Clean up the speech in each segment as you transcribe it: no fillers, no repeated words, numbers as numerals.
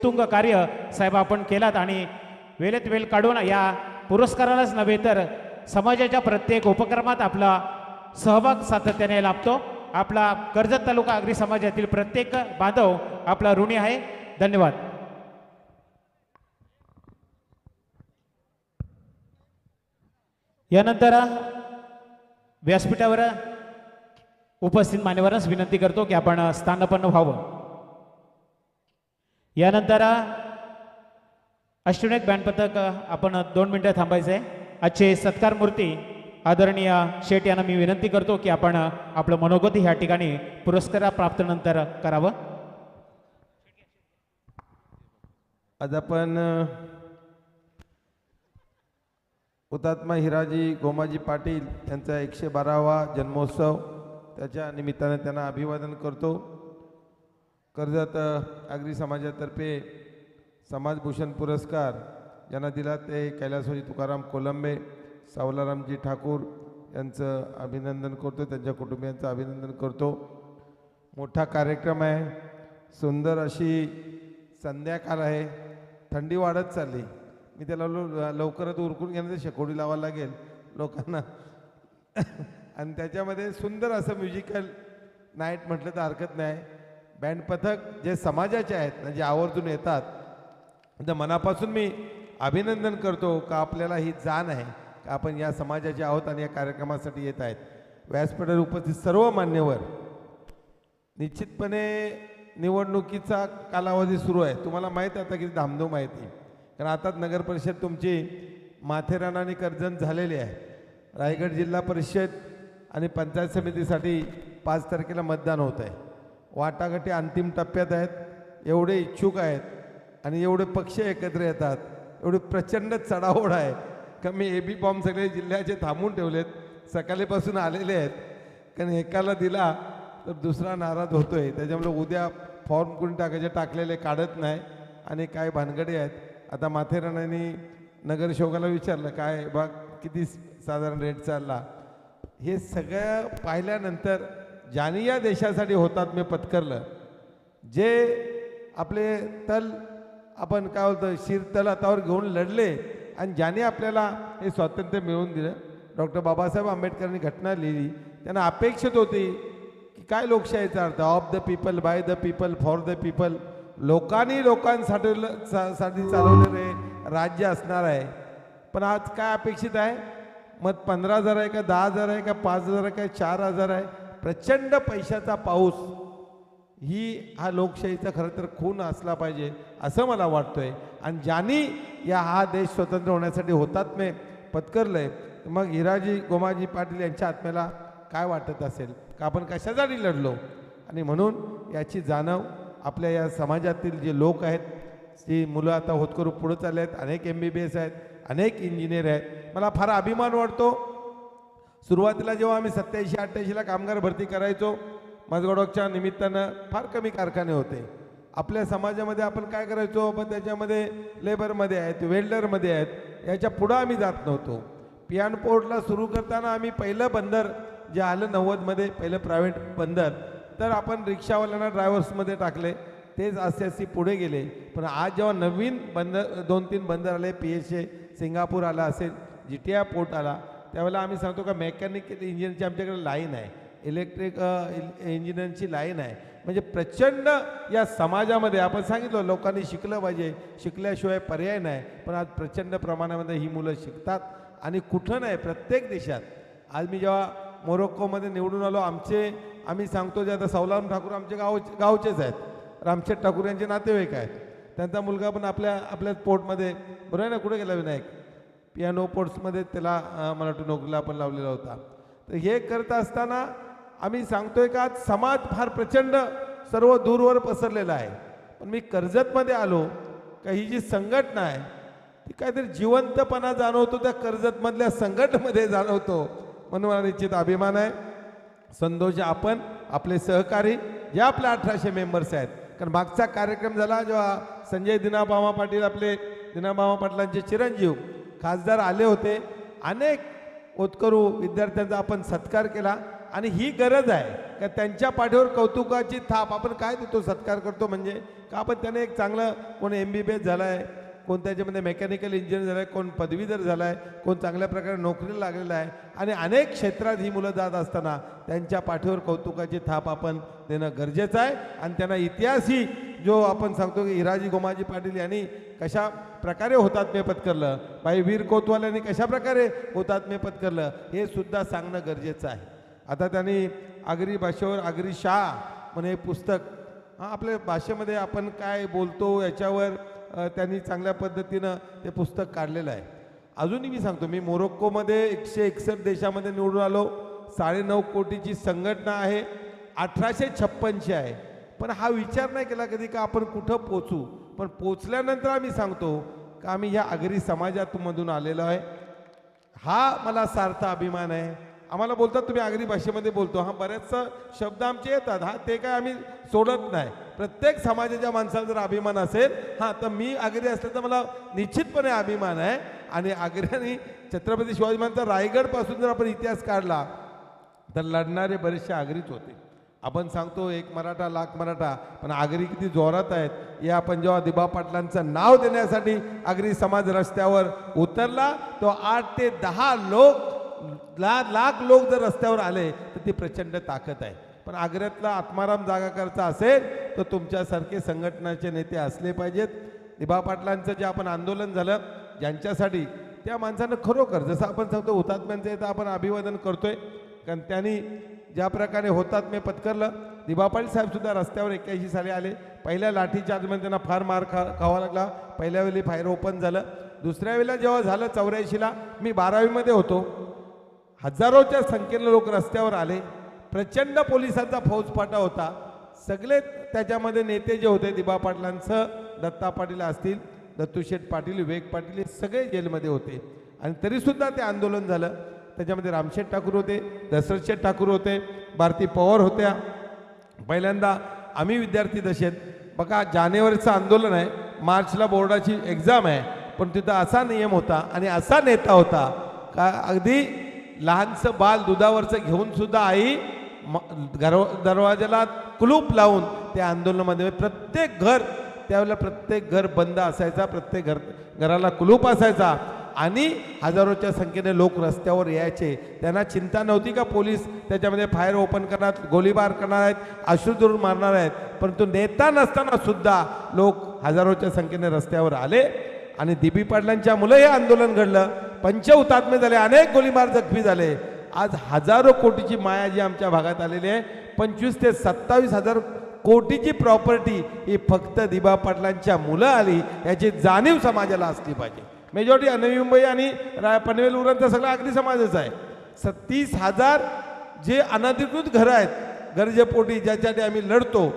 तुंग कार्य साहेब आपण केलात आणि वेळेत वेळ काढून या पुरस्कारालाच नव्हे तर समाजाच्या प्रत्येक उपक्रमात आपला सहभाग सातत्याने लाभतो। आपला कर्जत तालुका आगरी समाजातील प्रत्येक बांधव आपला ऋणी आहे। धन्यवाद। यानंतर व्यासपीठावर उपस्थित मान्यवरांस विनंती करतो की आपण स्थानापन्न व्हावं। यानंतर अष्टविनायक बँड पथक आपण 2 मिनिटं थांबायचं आहे। आजचे सत्कार मूर्ती आदरणीय शेठ यांना मी विनंती करतो की आपण आपलं मनोगत ह्या ठिकाणी पुरस्कार प्राप्त नंतर करावं। आज आपण हुतात्मा हिराजी गोमाजी पाटील यांचा 112वा जन्मोत्सव त्याच्या निमित्ताने त्यांना अभिवादन करतो। कर्जत आगरी समाजातर्फे समाजभूषण पुरस्कार ज्यांना दिला ते कैलासवासी तुकाराम कोलंबे, सावलारामजी ठाकूर यांचं अभिनंदन करतो, त्यांच्या कुटुंबियांचं अभिनंदन करतो। मोठा कार्यक्रम आहे, सुंदर अशी संध्याकाळ आहे, थंडी वाढत चालली। मी त्याला लवकरच उरकून घेण्याचं शेकोडी लावायला लागेल लोकांना आणि त्याच्यामध्ये सुंदर असं म्युझिकल नाईट म्हटलं तर हरकत नाही। बँड पथक जे समाजाचे आहेत ना, जे आवर्जून येतात, तर मनापासून मी अभिनंदन करतो का आपल्याला ही जाण आहे का आपण या समाजाचे आहोत आणि या कार्यक्रमासाठी येत आहेत। व्यासपीठावर उपस्थित सर्व मान्यवर, निश्चितपणे निवडणुकीचा कालावधी सुरू आहे। तुम्हाला माहीत आहे आता किती धामधूम आहे ती, कारण आताच नगर परिषद तुमची माथेरान आणि कर्जत झालेली आहे। रायगड जिल्हा परिषद आणि पंचायत समितीसाठी 5 तारखेला मतदान होत आहे। वाटाघाटी अंतिम टप्प्यात आहेत। एवढे इच्छुक आहेत आणि एवढे पक्ष एकत्र येतात, एवढे प्रचंड चढाओढ आहे का मी AB फॉर्म सगळे जिल्ह्याचे थांबून ठेवलेत, सकाळीपासून आलेले आहेत, कारण एकाला दिला तर दुसरा नाराज होतोय। त्याच्यामुळे उद्या फॉर्म कोणी टाकायचे टाकलेले काढत नाही आणि काय भानगडी आहेत। आता माथेरानांनी नगरसेवकाला विचारलं काय बा किती साधारण रेट चालला, हे सगळं पाहिल्यानंतर ज्यांनी या देशासाठी हुतात्म्य पत्करलं, जे आपले तल आपण काय बोलतो शिरतल हातावर घेऊन लढले आणि ज्याने आपल्याला हे स्वातंत्र्य मिळवून दिलं, डॉक्टर बाबासाहेब आंबेडकरांनी घटना लिहिली। त्यांना अपेक्षित होती की काय लोकशाहीचा अर्थ, of the people, by the people, for the people, लोकांनी लोकांसाठी चालवलेले राज्य असणार आहे। पण आज काय अपेक्षित आहे, मग 15,000 आहे का 10,000 आहे का 5,000 आहे का 4,000 आहे, प्रचंड पैशाचा पाऊस, ही हा लोकशाहीचा खरं तर खून असला पाहिजे असं मला वाटतंय। आणि ज्यांनी हा देश स्वतंत्र होण्यासाठी हुतात्म्य पत्करलंय, मग हिराजी गोमाजी पाटील यांच्या आत्म्याला काय वाटत असेल का आपण कशासाठी लढलो। आणि म्हणून याची जाणीव आपल्या या समाजातील जे लोक आहेत, ती मुलं आता होतकरू पुढे चालले आहेत, अनेक MBBS आहेत, अनेक इंजिनियर आहेत। मला फार अभिमान वाटतो। सुरुवातीला जेव्हा आम्ही 87-88ला कामगार भरती करायचो, माझगडच्या निमित्तानं फार कमी कारखाने होते आपल्या समाजामध्ये। आपण काय करायचो, पण त्याच्यामध्ये लेबरमध्ये आहेत, वेल्डरमध्ये आहेत, याच्या पुढं आम्ही जात नव्हतो। पियान पोर्टला सुरू करताना आम्ही पहिलं बंदर जे आलं 90मध्ये, पहिलं प्रायव्हेट बंदर, तर आपण रिक्षावाल्यांना ड्रायव्हर्समध्ये टाकले, तेच असे पुढे गेले। पण आज जेव्हा नवीन बंदर 2-3 बंदर आले, PSA सिंगापूर आला असेल, GTI पोर्ट आला, त्यावेळेला आम्ही सांगतो का मेकॅनिकल इंजिनची आमच्याकडे लाईन आहे, इलेक्ट्रिक इंजिनियरची लाईन आहे। म्हणजे प्रचंड या समाजामध्ये आपण सांगितलं लोकांनी शिकलं पाहिजे, शिकल्याशिवाय पर्याय नाही, पण आज प्रचंड प्रमाणामध्ये ही मुलं शिकतात आणि कुठं नाही प्रत्येक देशात। आज मी जेव्हा मोरोक्कोमध्ये निवडून आलो, आम्ही सांगतो जे आता सावलाराम ठाकूर आमचे गावचेच आहेत, रामशेठ ठाकूर यांचे नातेवाईक आहेत, त्यांचा मुलगा पण आपल्या पोर्टमध्ये बरोबर आहे ना, कुठे गेला विनायक, पियानो पोर्ट्समध्ये त्याला मला वाटतं नोकरीला आपण लावलेला होता। तर हे करत असताना आम्ही सांगतोय का आज समाज फार प्रचंड सर्व दूरवर पसरलेला आहे। पण मी कर्जतमध्ये आलो का ही जी संघटना आहे ती काहीतरी जिवंतपणा जाणवतो, त्या कर्जतमधल्या संघटनेमध्ये जाणवतो, म्हणून मला निश्चित अभिमान आहे। संतोष आपण आपले सहकारी जे आपल्या 1800 मेंबर्स आहेत, कारण मागचा कार्यक्रम झाला जेव्हा संजय दिनाबामा पाटील, आपले दिनाबामा पाटलांचे चिरंजीव खासदार आले होते, अनेक होतकरू विद्यार्थ्यांचा आपण सत्कार केला आणि ही गरज आहे का त्यांच्या पाठीवर कौतुकाची थाप आपण काय देतो, सत्कार करतो म्हणजे का आपण त्याने एक चांगलं, कोण MBBS झाला आहे, कोण त्याच्यामध्ये मेकॅनिकल इंजिनियर झालं आहे, कोण पदवीधर झाला आहे, कोण चांगल्या प्रकारे नोकरीला लागलेला आहे आणि अनेक क्षेत्रात ही मुलं जात असताना त्यांच्या पाठीवर कौतुकाची थाप आपण देणं गरजेचं आहे. आणि त्यांना इतिहासही जो आपण सांगतो की हिराजी गोमाजी पाटील यांनी कशा प्रकारे हुतात्म्य पत्करलं, भाई वीर कोतवाल यांनी कशा प्रकारे हुतात्म्य पत्करलं हे सुद्धा सांगणं गरजेचं आहे. आता त्यांनी आगरी भाषेवर आगरी शाह म्हणे पुस्तक, आपल्या भाषेमध्ये आपण काय बोलतो याच्यावर त्यांनी चांगल्या पद्धतीनं ते पुस्तक काढलेलं आहे. अजूनही मी सांगतो, मी मोरोक्कोमध्ये 161 देशामध्ये निवडून आलो, 9.5 कोटीची संघटना आहे, 1856ची आहे. पण हा विचार नाही केला कधी का आपण कुठं पोचू, पण पोचल्यानंतर आम्ही सांगतो का आम्ही ह्या आगरी समाजातून आलेलो आहे. हा मला सार्थ अभिमान आहे. आम्हाला बोलतात तुम्ही आगरी भाषेमध्ये बोलतो, हा बरेचसा शब्द आमचे येतात, हा ते काय आम्ही सोडत नाही. प्रत्येक समाजाच्या माणसाला जर अभिमान असेल, हां तर मी आगरी असलं तर मला निश्चितपणे अभिमान आहे. आणि आग्र्याने छत्रपती शिवाजी महाराजांचा रायगडपासून जर आपण इतिहास काढला तर लढणारे बरेचसे आगरीच होते. आपण सांगतो एक मराठा लाख मराठा, पण आगरी किती जोरात आहेत हे आपण जेव्हा दिबा पाटलांचं नाव देण्यासाठी आगरी समाज रस्त्यावर उतरला तो 8 ते 10 लाख लोक जर रस्त्यावर आले तर ती प्रचंड ताकद आहे. पण आग्र्यातला आत्माराम जागाकरचा असेल तर तुमच्यासारखे संघटनाचे नेते असले पाहिजेत. दिबा पाटलांचं जे आपण आंदोलन झालं ज्यांच्यासाठी, त्या माणसानं खरोखर जसं आपण सांगतो हुतात्म्यांचं इथं आपण अभिवादन करतोय, कारण त्यांनी ज्या प्रकारे हुतात्म्य पत्करलं. दिबा पाटील साहेबसुद्धा रस्त्यावर 81 साली आले. पहिल्या लाठीचार्जमध्ये त्यांना फार मार खावा लागला. पहिल्या वेळी फायर ओपन झालं. दुसऱ्या वेळेला जेव्हा झालं 84ला, मी 12वीमध्ये होतो, हजारोच्या संख्येनं लोक रस्त्यावर आले. प्रचंड पोलिसांचा फौजफाटा होता. सगळे त्याच्यामध्ये नेते जे होते दिबा पाटलांचं, दत्ता पाटील असतील, दत्तूशेठ पाटील, विवेक पाटील, हे सगळे जेलमध्ये होते. आणि तरीसुद्धा ते आंदोलन झालं. त्याच्यामध्ये रामशेठ ठाकूर होते, दशरथशेठ ठाकूर होते, भारती पवार होत्या. पहिल्यांदा आम्ही विद्यार्थी दशेत बघा, जानेवारीचं आंदोलन आहे, मार्चला बोर्डाची एक्झाम आहे, पण तिथं असा नियम होता आणि असा नेता होता का अगदी लहानसं बाल दुधावरचं घेऊन सुद्धा आई दरवाजाला कुलूप लावून त्या आंदोलनामध्ये प्रत्येक घर, त्यावेळेला प्रत्येक घर बंद असायचा, प्रत्येक घराला कुलूप असायचा आणि हजारोच्या संख्येने लोक रस्त्यावर यायचे. त्यांना चिंता नव्हती का पोलीस त्याच्यामध्ये फायर ओपन करणार, गोळीबार करणार आहेत, अश्रूधूर मारणार आहेत. परंतु नेता नसताना सुद्धा लोक हजारोच्या संख्येने रस्त्यावर आले आणि दिबी पाटलांच्या मुलं हे आंदोलन घडलं. 5 हुतात्मे झाले, अनेक गोळीबार जखमी झाले. आज हजारो कोटीची माया जी आमच्या भागात आलेली आहे, 25 ते 27 हजार कोटीची प्रॉपर्टी ही फक्त दिबा पाटलांच्या मुलं आली, याची जाणीव समाजाला असली पाहिजे. मेजॉरिटी नवी मुंबई आणि पनवेल उरणचा सगळा आगरी समाजच आहे. 30,000 जे अनधिकृत घरं आहेत गरजेपोटी ज्याच्यासाठी आम्ही लढतो,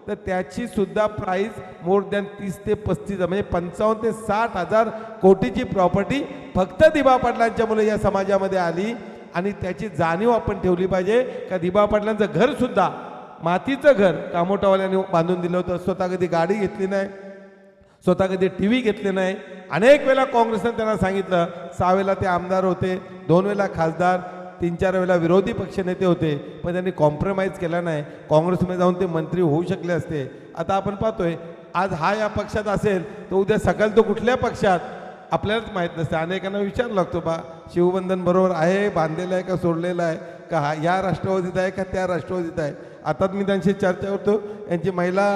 तर त्याची सुद्धा प्राईस मोर दॅन 30 ते 35 म्हणजे 55 ते 60 हजार कोटीची प्रॉपर्टी फक्त दिबा पाटलांच्या मुलं या समाजामध्ये आली. आणि त्याची जाणीव आपण ठेवली पाहिजे का दिबा पाटलांचं घरसुद्धा मातीचं घर कामोटावाल्याने बांधून दिलं होतं. स्वतः कधी गाडी घेतली नाही, स्वतः कधी TV घेतले नाही. अनेक वेळा काँग्रेसने त्यांना सांगितलं, 6 वेळेला ते आमदार होते, 2 वेळेला खासदार, 3-4 वेळेला विरोधी पक्षनेते होते, पण त्यांनी कॉम्प्रोमाइज केला नाही. काँग्रेसमध्ये जाऊन ते मंत्री होऊ शकले असते. आता आपण पाहतोय आज हा या पक्षात असेल तर उद्या सकाळ तो कुठल्या पक्षात आपल्यालाच माहीत नसते. अनेकांना विचारू लागतो, बा शिवबंधन बरोबर आहे, बांधलेलं आहे का सोडलेलं आहे, का हा या राष्ट्रवादीत आहे का त्या राष्ट्रवादीत आहे. आता मी त्यांची चर्चा करतो. यांची महिला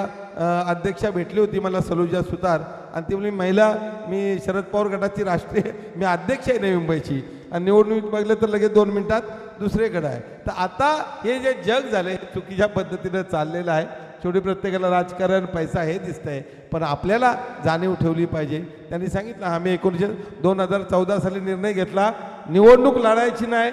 अध्यक्षा भेटली होती मला, सलूजा सुतार, आणि ती म्हणली महिला मी शरद पवार गटाची राष्ट्रीय मी अध्यक्ष आहे नवी मुंबईची, आणि निवडणूक बघलं तर लगेच 2 मिनिटात दुसरीकडे आहे. तर आता हे जे जग झाले चुकीच्या पद्धतीनं चाललेलं आहे. शेवटी प्रत्येकाला राजकारण पैसा हे दिसतंय, पण आपल्याला जाणीव ठेवली पाहिजे. त्यांनी सांगितलं आम्ही 2014 साली निर्णय घेतला, निवडणूक लढायची नाही,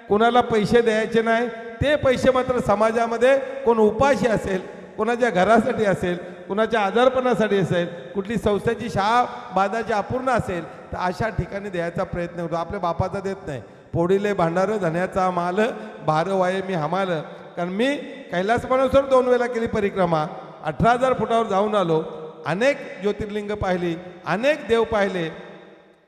कोणाला पैसे द्यायचे नाही. ते पैसे मात्र समाजामध्ये कोण उपाशी असेल, कोणाच्या घरासाठी असेल, कोणाच्या आजारपणासाठी असेल, कुठली संस्थेची शाळा बांधायची अपूर्ण असेल तर अशा ठिकाणी द्यायचा प्रयत्न होतो. आपल्या बापाचा देत नाही. पोडीले भांडारं धन्याचा माल, भार वाये मी हमाल. कारण मी कैलास मानसरोवर 2 वेळेला केली परिक्रमा, 18,000 फुटावर जाऊन आलो, अनेक ज्योतिर्लिंग पाहिली, अनेक देव पाहिले.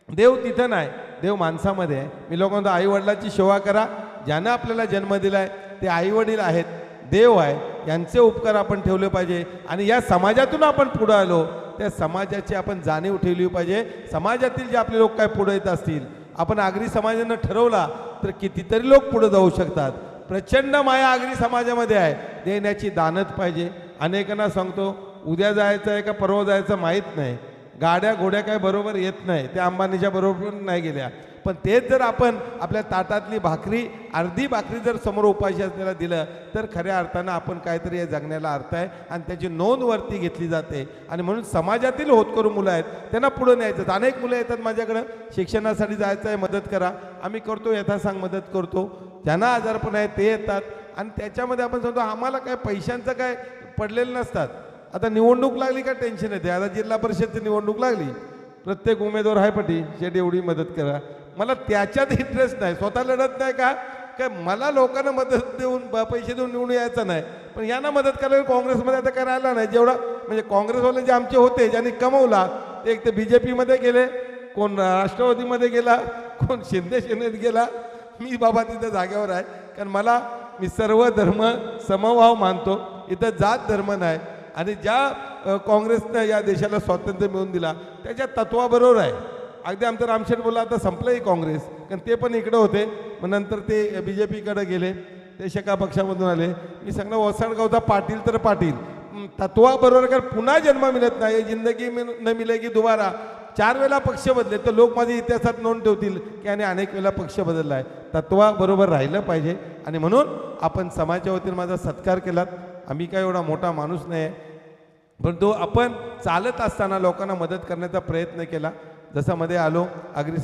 देव तिथं नाही, देव माणसामध्ये आहे. मी लोकांना आई वडिलाची सेवा करा, ज्यानं आपल्याला जन्म दिला आहे ते आईवडील आहेत, देव आहे, यांचे उपकार आपण ठेवले पाहिजे. आणि या समाजातून आपण पुढं आलो, त्या समाजाची आपण जाणीव ठेवली पाहिजे. समाजातील जे आपले लोक काय पुढे येत असतील, आपण आगरी समाजानं ठरवला तर कितीतरी लोक पुढे जाऊ शकतात. प्रचंड माया आगरी समाजामध्ये आहे, देण्याची दानत पाहिजे. अनेकांना सांगतो, उद्या जायचं आहे का परवा जायचं माहीत नाही, गाड्या घोड्या काय बरोबर येत नाही, त्या अंबानीच्या बरोबर नाही गेल्या, पण तेच जर आपण आपल्या ताटातली भाकरी, अर्धी भाकरी जर समोर उपाशी असलेला दिलं तर खऱ्या अर्थानं आपण काहीतरी या जगण्याला अर्थ आहे आणि त्याची नोंद वरती घेतली जाते. आणि म्हणून समाजातील होतकरू मुलं आहेत, त्यांना पुढं न्यायचं. अनेक मुलं येतात माझ्याकडं, शिक्षणासाठी जायचं आहे, मदत करा. आम्ही करतो, यथासांग मदत करतो. ज्यांना आजारपण आहे ते येतात आणि त्याच्यामध्ये आपण सांगतो आम्हाला काय पैशांचं काय पडलेलं नसतात. आता निवडणूक लागली का टेन्शन येते. आता जिल्हा परिषदची निवडणूक लागली, प्रत्येक उमेदवार आहे पटी शेट एवढी मदत करा. मला त्याच्यात इंटरेस्ट नाही, स्वतः लढत नाही का काय, मला लोकांना मदत देऊन पैसे देऊन निवडून यायचं नाही. पण यांना मदत करायला काँग्रेसमध्ये आता काय राहिला नाही. जेवढा म्हणजे काँग्रेसवाले जे आमचे होते ज्यांनी कमवला ते एक तर BJPमध्ये गेले, कोण राष्ट्रवादीमध्ये गेला, कोण शिंदेत गेला. मी बाबा तिथं जागेवर आहे, कारण मी सर्व धर्म समभाव मानतो. इथं जात धर्म नाही. आणि ज्या काँग्रेसनं या देशाला स्वातंत्र्य मिळवून दिला त्याच्या तत्वाबरोबर आहे. अगदी आमचं रामशेठ बोला आता संपलंही काँग्रेस, कारण ते पण इकडं होते, मग नंतर ते BJPकडे गेले, ते शेका पक्षामधून आले. मी सांगणार वसाडगावचा पाटील तर पाटील तत्वाबरोबर, कारण पुन्हा जन्म मिळत नाही, जिंदगी न मिलेगी दुबारा. 4 वेळा पक्ष बदले तर लोक माझ्या इतिहासात नोंद ठेवतील की याने अनेक वेळा पक्ष बदलला आहे. तत्वाबरोबर राहिलं पाहिजे. आणि म्हणून आपण समाजाच्या वतीने माझा सत्कार केलात. आम्ही काय एवढा मोठा माणूस नाही आहे, परंतु आपण चालत असताना लोकांना मदत करण्याचा प्रयत्न केला. जसं मध्ये आलो, आगरी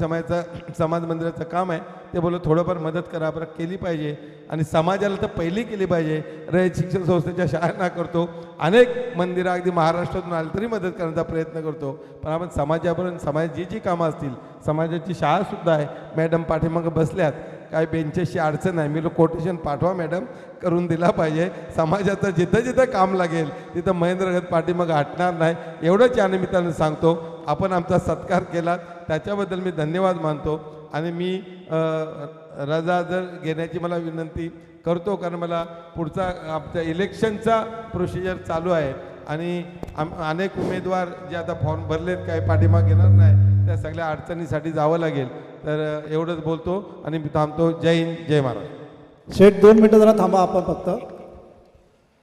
समाज मंदिराचं काम आहे, ते बोललो थोडंफार मदत करा, बरं केली पाहिजे. आणि समाजाला तर पहिली केली पाहिजे. रयत शिक्षण संस्थेच्या शाळांना करतो, अनेक मंदिरं अगदी महाराष्ट्रातून आली तरी मदत करण्याचा प्रयत्न करतो. पण आपण समाजापर्यंत समाजाची जी कामं असतील, समाजाची शाळासुद्धा आहे. मॅडम पाठीमागं बसल्यात, काय बेंचेसची अडचण आहे, मी कोटेशन पाठवा मॅडम, करून दिला पाहिजे. समाजाचं जिथं जिथं काम लागेल तिथं महेंद्रगत पाठीमागं हटणार नाही, एवढंच या निमित्तानं सांगतो. आपण आमचा सत्कार केला त्याच्याबद्दल मी धन्यवाद मानतो. आणि मी रजा जर घेण्याची मला विनंती करतो, कारण मला पुढचा आमच्या इलेक्शनचा प्रोसिजर चालू आहे आणि अनेक उमेदवार जे आता फॉर्म भरलेत काही पाठीमाग घेणार नाही, त्या सगळ्या अडचणीसाठी जावं लागेल. तर एवढंच बोलतो आणि मी थांबतो. जय हिंद, जय महाराष्ट्र. शेठ 2 मिनिटं जरा थांबा आपण फक्त.